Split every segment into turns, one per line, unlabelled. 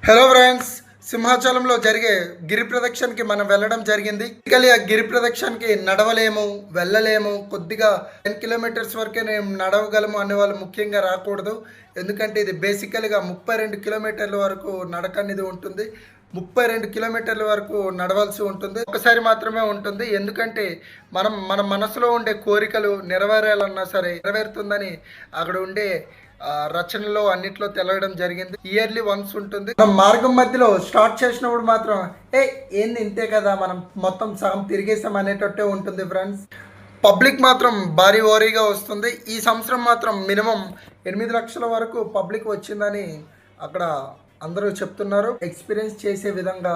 Hello friends, సింహాచలంలో జరిగే గిరి ప్రదక్షిణకి మనం వెళ్ళడం జరిగింది. ఇకలి ఆ గిరి ప్రదక్షిణకి నడవలేము, వెళ్ళలేము, కొద్దిగా 10 కిలోమీటర్స్ వరకే మేము నడవగలము అనే వాళ్ళు ముఖ్యంగా రాకూడదు. ఎందుకంటే ఇది బేసికల్గా 32 కిలోమీటర్ల వరకు నడక అనేది ఉంటుంది. 32 కిలోమీటర్ల వరకు నడవాల్సి ఉంటుంది. ఒకసారి మాత్రమే ఉంటుంది. ఎందుకంటే మన మనసులో ఉండే కోరికలు నెరవేరాలన్నా సరే నెరవేరుతుందని అక్కడ ఉండే రచనలో అన్నిట్లో తెలవడం జరిగింది. ఇయర్లీ వన్స్ ఉంటుంది. మనం మార్గం మధ్యలో స్టార్ట్ చేసినప్పుడు మాత్రం ఏంది ఇంతే కదా, మనం మొత్తం సగం తిరిగేసాం అనేటట్టే ఉంటుంది ఫ్రెండ్స్. పబ్లిక్ మాత్రం భారీ ఓరీగా వస్తుంది. ఈ సంవత్సరం మాత్రం మినిమం 8 లక్షల వరకు పబ్లిక్ వచ్చిందని అక్కడ అందరూ చెప్తున్నారు. ఎక్స్పీరియన్స్ చేసే విధంగా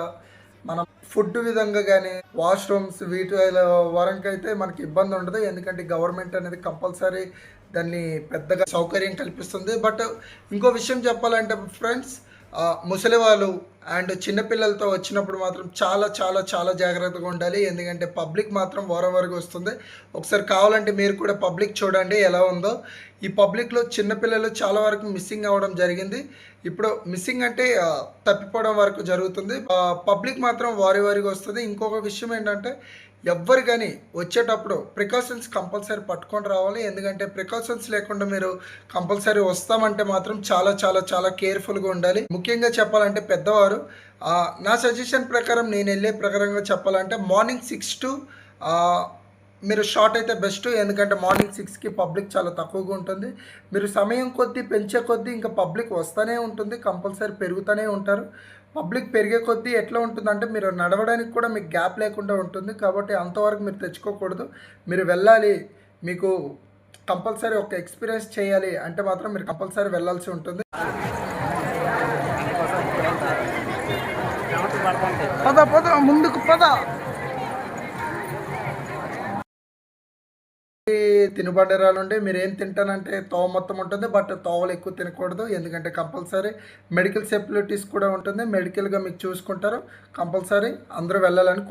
మనం ఫుడ్ విధంగా కానీ వాష్రూమ్స్ వీటి వరకు అయితే మనకి ఇబ్బంది ఉండదు. ఎందుకంటే గవర్నమెంట్ అనేది కంపల్సరీ దాన్ని పెద్దగా సౌకర్యం కల్పిస్తుంది. బట్ ఇంకో విషయం చెప్పాలంటే ఫ్రెండ్స్, ముసలి వాళ్ళు అండ్ చిన్నపిల్లలతో వచ్చినప్పుడు మాత్రం చాలా చాలా చాలా జాగ్రత్తగా ఉండాలి. ఎందుకంటే పబ్లిక్ మాత్రం ఓరవరకు వస్తుంది. ఒకసారి కావాలంటే మీరు కూడా పబ్లిక్ చూడండి ఎలా ఉందో. ఈ పబ్లిక్లో చిన్నపిల్లలు చాలా వరకు మిస్సింగ్ అవ్వడం జరిగింది. ఇప్పుడు మిస్సింగ్ అంటే తప్పిపోవడం వరకు జరుగుతుంది. పబ్లిక్ మాత్రం వారికి వస్తుంది. ఇంకొక విషయం ఏంటంటే ఎవ్వరు కానీ వచ్చేటప్పుడు ప్రికాషన్స్ కంపల్సరీ పట్టుకొని రావాలి. ఎందుకంటే ప్రికాషన్స్ లేకుండా మీరు కంపల్సరీ వస్తామంటే మాత్రం చాలా చాలా చాలా కేర్ఫుల్గా ఉండాలి. ముఖ్యంగా చెప్పాలంటే పెద్దవారు, నా సజెషన్ ప్రకారం నేను వెళ్ళే ప్రకారంగా చెప్పాలంటే మార్నింగ్ 6 to మీరు షార్ట్ అయితే బెస్ట్. ఎందుకంటే మార్నింగ్ 6కి పబ్లిక్ చాలా తక్కువగా ఉంటుంది. మీరు సమయం కొద్దీ పెంచే కొద్దీ ఇంకా పబ్లిక్ వస్తూనే ఉంటుంది, కంపల్సరీ పెరుగుతూనే ఉంటారు. పబ్లిక్ పెరిగే కొద్దీ ఎట్లా ఉంటుందంటే మీరు నడవడానికి కూడా మీకు గ్యాప్ లేకుండా ఉంటుంది. కాబట్టి అంతవరకు మీరు తెచ్చుకోకూడదు. మీరు వెళ్ళాలి, మీకు కంపల్సరీ ఒక ఎక్స్పీరియన్స్ చేయాలి అంటే మాత్రం మీరు కంపల్సరీ వెళ్ళాల్సి ఉంటుంది. పద పద ముందుకు పద. తినుబండరాలు ఉంటే మీరు ఏం తింటానంటే తోవ మొత్తం ఉంటుంది. బట్ తోవలు ఎక్కువ తినకూడదు. ఎందుకంటే కంపల్సరీ మెడికల్ ఫెసిలిటీస్ కూడా ఉంటుంది. మెడికల్గా మీకు చూసుకుంటారు. కంపల్సరీ అందరూ వెళ్ళాలని